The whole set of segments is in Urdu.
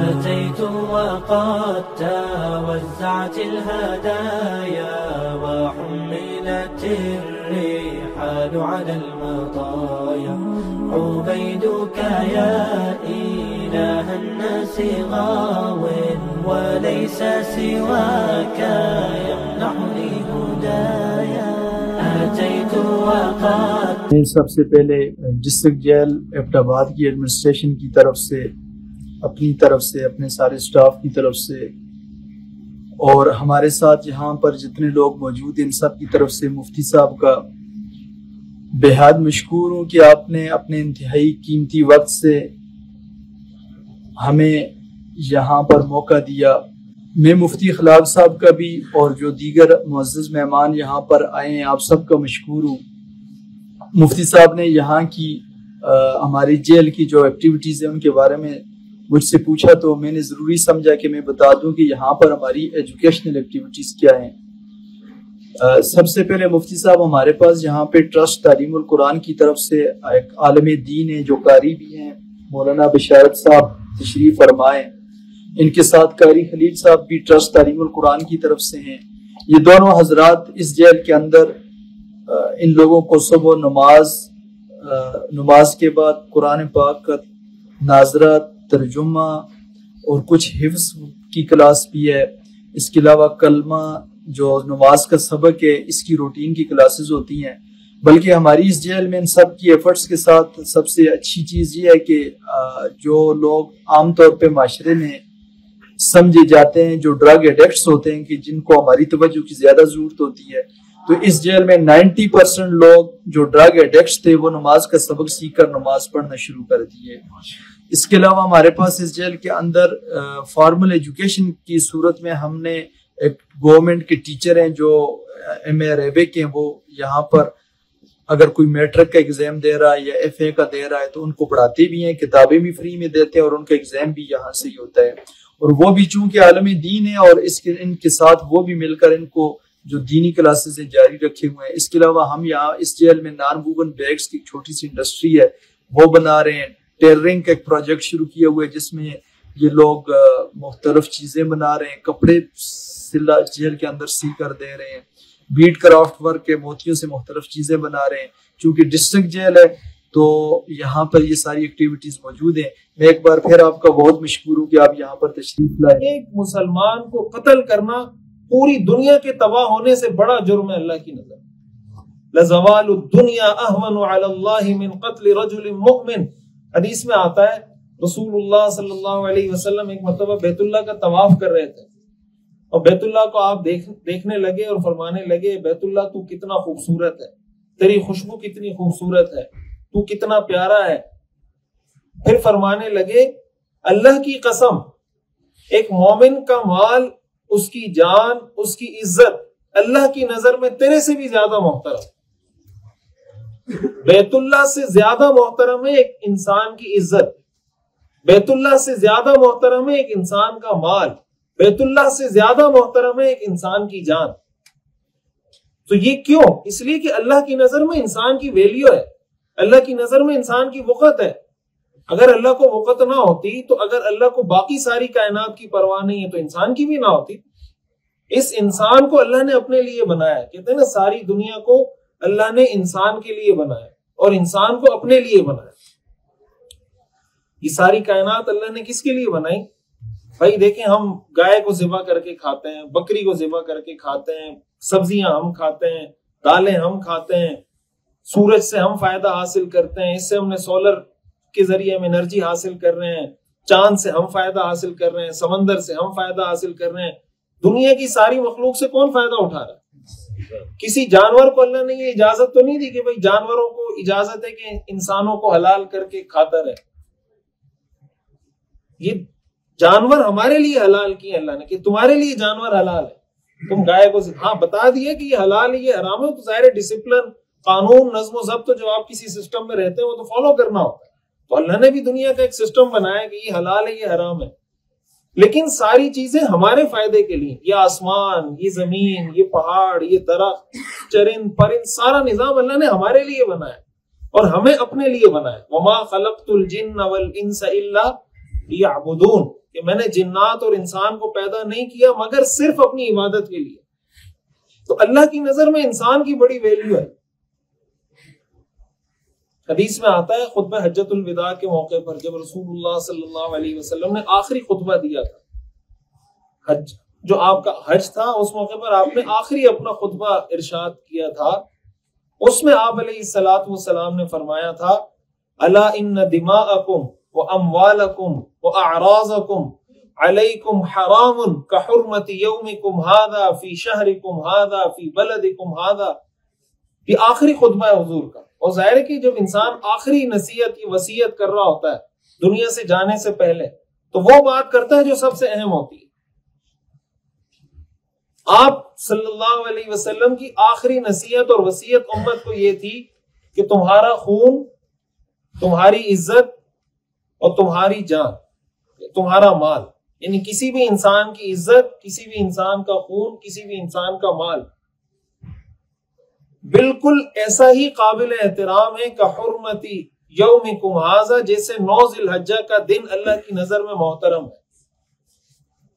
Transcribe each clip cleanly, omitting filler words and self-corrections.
أتيت وقد توزعت الهدايا وحملت الرحال على المطايا عبيدك يا إله الناس غاو وليس سواك يمنحني هدايا أتيت وقد سب سے پہلے ڈسٹرکٹ جیل ایبٹ آباد کی ایڈمنسٹریشن کی طرف سے، اپنی طرف سے، اپنے سارے سٹاف کی طرف سے، اور ہمارے ساتھ یہاں پر جتنے لوگ موجود ہیں ان سب کی طرف سے مفتی صاحب کا بے حد مشکور ہوں کہ آپ نے اپنے انتہائی قیمتی وقت سے ہمیں یہاں پر موقع دیا۔ میں مفتی خلاق صاحب کا بھی اور جو دیگر معزز مہمان یہاں پر آئے ہیں آپ سب کا مشکور ہوں۔ مفتی صاحب نے یہاں کی ہماری جیل کی جو ایکٹیویٹیز ہیں ان کے بارے میں مجھ سے پوچھا تو میں نے ضروری سمجھا کہ میں بتا دوں کہ یہاں پر ہماری ایجوکیشنل ایکٹیویٹیز کیا ہیں۔ سب سے پہلے مفتی صاحب ہمارے پاس یہاں پہ ٹرسٹ تعلیم القرآن کی طرف سے ایک عالم دین ہے جو قاری بھی ہیں، مولانا بشارت صاحب تشریف فرمائے، ان کے ساتھ قاری خلیل صاحب بھی ٹرسٹ تعلیم القرآن کی طرف سے ہیں۔ یہ دونوں حضرات اس جیل کے اندر ان لوگوں کو صبح نماز کے بعد قرآن پاک کا ناظرہ، ترجمہ اور کچھ حفظ کی کلاس بھی ہے۔ اس کے علاوہ کلمہ جو نماز کا سبق ہے اس کی روٹین کی کلاسز ہوتی ہیں۔ بلکہ ہماری اس جیل میں ان سب کی ایفرٹس کے ساتھ سب سے اچھی چیز یہ ہے کہ جو لوگ عام طور پہ معاشرے میں سمجھے جاتے ہیں، جو ڈرگ ایڈکٹس ہوتے ہیں کہ جن کو ہماری توجہ کی زیادہ ضرورت ہوتی ہے، تو اس جیل میں 90% لوگ جو ڈرگ ایڈکٹس تھے وہ نماز کا سبق سیکھ کر نماز پڑھنا شروع کر دیے۔ اس کے علاوہ ہمارے پاس اس جیل کے اندر فارمل ایجوکیشن کی صورت میں ہم نے ایک گورنمنٹ کے ٹیچر ہیں جو ایم اے عربک ہیں، وہ یہاں پر اگر کوئی میٹرک کا ایگزام دے رہا ہے یا ایف اے کا دے رہا ہے تو ان کو پڑھاتے بھی ہیں، کتابیں بھی فری میں دیتے ہیں اور ان کا ایگزام بھی یہاں سے ہی ہوتا ہے۔ اور وہ بھی چونکہ عالم دین ہے اور ان کے ساتھ وہ بھی مل کر ان کو جو دینی کلاسز ہیں جاری رکھے ہوئے ہیں۔ اس کے علاوہ ہم یہاں اس جیل میں نان ووون بیگز کی چھوٹی سی انڈسٹری ہے وہ بنا رہے ہیں۔ ٹیلرنگ کا ایک پروجیکٹ شروع کیا ہوا ہے جس میں یہ لوگ مختلف چیزیں بنا رہے ہیں، کپڑے جیل کے اندر سی کر دے رہے ہیں، بیڈ کرافٹ ورک کے موتیوں سے مختلف چیزیں بنا رہے ہیں۔ چونکہ ڈسٹرکٹ جیل ہے تو یہاں پر یہ ساری ایکٹیویٹیز موجود ہیں۔ میں ایک بار پھر آپ کا بہت مشکور ہوں کہ آپ یہاں پر تشریف لائے۔ ایک مسلمان کو قتل کرنا پوری دنیا کے تباہ ہونے سے بڑا جرم ہے اللہ کی نظر۔ لَزَوَالُ الدُّنْيَا أَهْوَنُ عَلَى اللَّهِ مِنْ قَتْلِ رَجُلٍ مُؤْمِنٍ۔ حدیث میں آتا ہے رسول اللہ صلی اللہ علیہ وسلم ایک مرتبہ بیت اللہ کا طواف کر رہے تھے اور بیت اللہ کو آپ دیکھنے لگے اور فرمانے لگے بیت اللہ تو کتنا خوبصورت ہے، تیری خوشبو کتنی خوبصورت ہے، تو کتنا پیارا ہے۔ پھر فرمانے لگے اللہ کی قسم ایک مومن کا مال، اس کی جان، اس کی عزت اللہ کی نظر میں تیرے سے بھی زیادہ محترم۔ بیت اللہ سے زیادہ محترم ہے ایک انسان کی عزت، بیت اللہ سے زیادہ محترم ہے ایک انسان کا مال، بیت اللہ سے زیادہ محترم ہے ایک انسان کی جان۔ تو یہ کیوں؟ اس لیے کہ اللہ کی نظر میں انسان کی ویلیو ہے، اللہ کی نظر میں انسان کی وقت ہے۔ اگر اللہ کو وقت نہ ہوتی تو اگر اللہ کو باقی ساری کائنات کی پرواہ نہیں ہے تو انسان کی بھی نہ ہوتی۔ اس انسان کو اللہ نے اپنے لیے بنایا، کہتے ہیں نا ساری دنیا کو اللہ نے انسان کے لیے بنایا اور انسان کو اپنے لیے بنایا۔ یہ ساری کائنات اللہ نے کس کے لیے بنائی؟ بھائی دیکھیں، ہم گائے کو ذبح کر کے کھاتے ہیں، بکری کو ذبح کر کے کھاتے ہیں، سبزیاں ہم کھاتے ہیں، دالیں ہم کھاتے ہیں، سورج سے ہم فائدہ حاصل کرتے ہیں، اس سے ہم نے سولر کے ذریعے ہم انرجی حاصل کر رہے ہیں، چاند سے ہم فائدہ حاصل کر رہے ہیں، سمندر سے ہم فائدہ حاصل کر رہے ہیں۔ دنیا کی ساری مخلوق سے کون فائدہ اٹھا رہا ہے؟ کسی جانور کو اللہ نے یہ اجازت تو نہیں دی کہ بھئی جانوروں کو اجازت ہے کہ انسانوں کو حلال کر کے کھاتا رہے۔ یہ جانور ہمارے لیے حلال کیے اللہ نے کہ تمہارے لیے جانور حلال ہے۔ تم گائے کو ہاں بتا دیا کہ یہ حلال ہے یہ حرام ہے، تو ظاہر ڈسپلن، قانون، نظم و ضبط جو آپ کسی سسٹم میں رہتے ہیں وہ تو فالو کرنا ہوتا ہے۔ تو اللہ نے بھی دنیا کا ایک سسٹم بنایا کہ یہ حلال ہے یہ حرام ہے، لیکن ساری چیزیں ہمارے فائدے کے لیے، یہ آسمان، یہ زمین، یہ پہاڑ، یہ درخت، چرند پرند، سارا نظام اللہ نے ہمارے لیے بنایا۔ اور ہمیں اپنے لیے بنایا. وما خلقت الجن والانس الا لیعبدون، کہ میں نے جنات اور انسان کو پیدا نہیں کیا مگر صرف اپنی عبادت کے لیے. تو اللہ کی نظر میں انسان کی بڑی ویلیو ہے. حدیث میں آتا ہے خطبہ حجۃ الوداع کے موقع پر جب رسول اللہ صلی اللہ علیہ وسلم نے آخری خطبہ دیا تھا، حج جو آپ کا حج تھا، اس موقع پر آپ نے آخری اپنا خطبہ ارشاد کیا تھا. اس میں آپ علیہ الصلوۃ والسلام نے فرمایا تھا الا ان دماءکم واموالکم واعراضکم علیکم حرام کحرمت یومکم ھذا فی شہرکم ھذا فی بلدکم ھذا. یہ آخری خطبہ ہے حضور کا. اور ظاہر ہے کہ جب انسان آخری نصیحت کی وصیت کر رہا ہوتا ہے دنیا سے جانے سے پہلے، تو وہ بات کرتا ہے جو سب سے اہم ہوتی ہے. آپ صلی اللہ علیہ وسلم کی آخری نصیحت اور وصیت امت کو یہ تھی کہ تمہارا خون، تمہاری عزت اور تمہاری جان، تمہارا مال، یعنی کسی بھی انسان کی عزت، کسی بھی انسان کا خون، کسی بھی انسان کا مال بالکل ایسا ہی قابل احترام ہے کہ حرمتی یومکم ھذا، جیسے 9 ذی الحجہ کا دن اللہ کی نظر میں محترم ہے،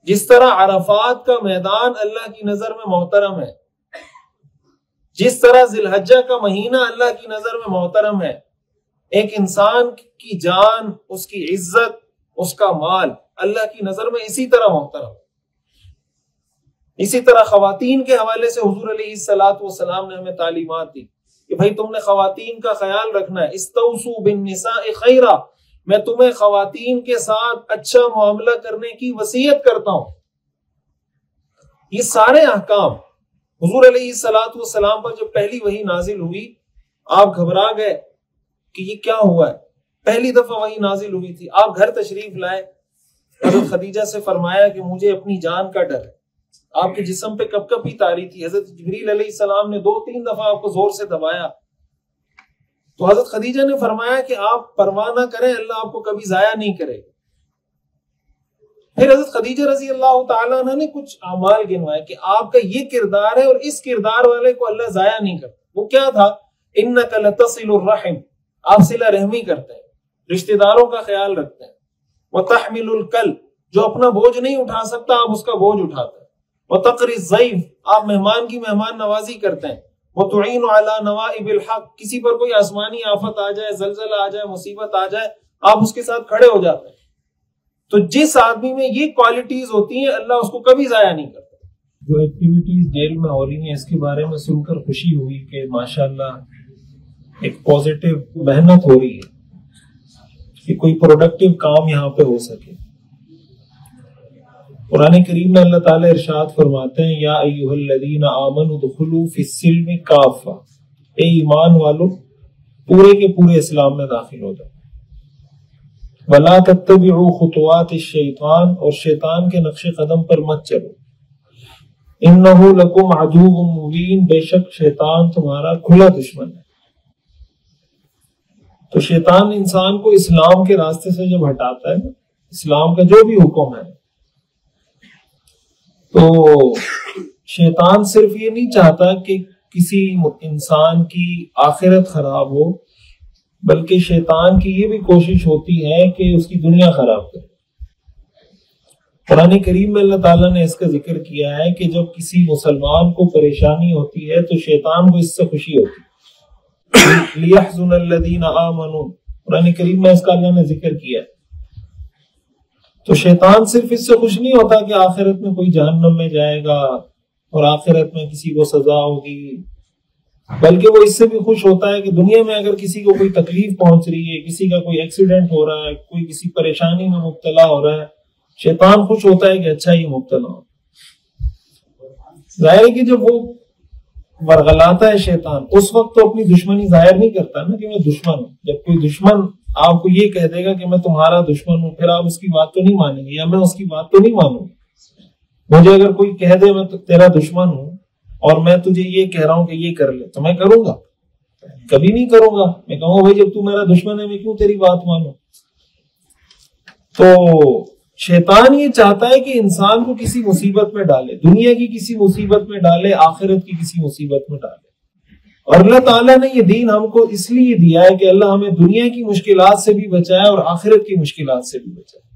جس طرح عرفات کا میدان اللہ کی نظر میں محترم ہے، جس طرح ذی الحجہ کا مہینہ اللہ کی نظر میں محترم ہے، ایک انسان کی جان، اس کی عزت، اس کا مال اللہ کی نظر میں اسی طرح محترم ہے. اسی طرح خواتین کے حوالے سے حضور علیہ الصلوۃ والسلام نے ہمیں تعلیمات دی کہ بھائی تم نے خواتین کا خیال رکھنا ہے. استوصوا بالنساء خیرا، میں تمہیں خواتین کے ساتھ اچھا معاملہ کرنے کی وصیت کرتا ہوں. یہ سارے احکام حضور علیہ الصلوۃ والسلام پر جب پہلی وحی نازل ہوئی آپ گھبرا گئے کہ یہ کیا ہوا ہے. پہلی دفعہ وحی نازل ہوئی تھی، آپ گھر تشریف لائے، حضرت خدیجہ سے فرمایا کہ مجھے اپنی جان کا ڈر ہے. آپ کے جسم پہ کپ کپی طاری تھی، حضرت جبریل علیہ السلام نے 2-3 دفعہ آپ کو زور سے دبایا. تو حضرت خدیجہ نے فرمایا کہ آپ پرواہ نہ کریں، اللہ آپ کو کبھی ضائع نہیں کرے. پھر حضرت خدیجہ رضی اللہ تعالیٰ عنہ نے کچھ اعمال گنوائے کہ آپ کا یہ کردار ہے اور اس کردار والے کو اللہ ضائع نہیں کرتا. وہ کیا تھا؟ انک لتصل الرحم، آپ صلہ رحمی کرتے ہیں، رشتہ داروں کا خیال رکھتے ہیں. وتحمل الکل، جو اپنا بوجھ نہیں اٹھا سکتا آپ اس کا بوجھ اٹھاتے ہیں. وتقری الضیف، آپ مہمان کی مہمان نوازی کرتے ہیں. وتعین علی نوائب الحق، کسی پر کوئی آسمانی آفت آ جائے، زلزلہ آ جائے، مصیبت آ جائے، آپ اس کے ساتھ کھڑے ہو جاتے ہیں. تو جس آدمی میں یہ کوالٹیز ہوتی ہیں اللہ اس کو کبھی ضائع نہیں کرتا. جو ایکٹیویٹیز جیل میں ہو رہی ہیں اس کے بارے میں سن کر خوشی ہوئی کہ ماشاءاللہ ایک پازیٹیو محنت ہو رہی ہے کہ کوئی پروڈکٹیو کام یہاں پہ ہو سکے. قرآن کریم میں اللہ تعالیٰ ارشاد فرماتے ہیں یا ایھا الذین آمنوا ادخلوا فی السلم کافہ، اے ایمان والو پورے کے پورے اسلام میں داخل ہو جاؤ. ولا تتبعوا خطوات الشیطان، اور شیطان کے نقش قدم پر مت چلو. انہ لکم عدو مبین، بے شک شیطان تمہارا کھلا دشمن ہے. تو شیطان انسان کو اسلام کے راستے سے جب ہٹاتا ہے، اسلام کا جو بھی حکم ہے، تو شیطان صرف یہ نہیں چاہتا کہ کسی انسان کی آخرت خراب ہو، بلکہ شیطان کی یہ بھی کوشش ہوتی ہے کہ اس کی دنیا خراب کرے. قرآن کریم میں اللہ تعالیٰ نے اس کا ذکر کیا ہے کہ جب کسی مسلمان کو پریشانی ہوتی ہے تو شیطان کو اس سے خوشی ہوتی ہے. لِيَحْزُنَ الَّذِينَ آمَنُوا، قرآن کریم میں اس کا اللہ نے ذکر کیا ہے. تو شیطان صرف اس سے خوش نہیں ہوتا کہ آخرت میں کوئی جہنم میں جائے گا اور آخرت میں کسی کو سزا ہوگی، بلکہ وہ اس سے بھی خوش ہوتا ہے کہ دنیا میں اگر کسی کو کوئی تکلیف پہنچ رہی ہے، کسی کا کوئی ایکسیڈنٹ ہو رہا ہے، کوئی کسی پریشانی میں مبتلا ہو رہا ہے، شیطان خوش ہوتا ہے کہ اچھا یہ مبتلا ہو. ظاہر ہے کہ جب وہ ورغلاتا ہے شیطان، اس وقت تو اپنی دشمنی ظاہر نہیں کرتا نا کہ میں دشمن ہوں. جب کوئی دشمن آپ کو یہ کہہ دے گا کہ میں تمہارا دشمن ہوں، پھر آپ اس کی بات تو نہیں مانیں گے، یا میں اس کی بات تو نہیں مانوں. مجھے اگر کوئی کہہ دے میں تیرا دشمن ہوں اور میں تجھے یہ کہہ رہا ہوں کہ یہ کر لے، تو میں کروں گا؟ کبھی نہیں کروں گا. میں کہوں گا بھائی جب تو میرا دشمن ہے میں کیوں تیری بات مانوں. تو شیطان یہ چاہتا ہے کہ انسان کو کسی مصیبت میں ڈالے، دنیا کی کسی مصیبت میں ڈالے، آخرت کی کسی مصیبت میں ڈالے. اور اللہ تعالیٰ نے یہ دین ہم کو اس لیے دیا ہے کہ اللہ ہمیں دنیا کی مشکلات سے بھی بچائے اور آخرت کی مشکلات سے بھی بچائے.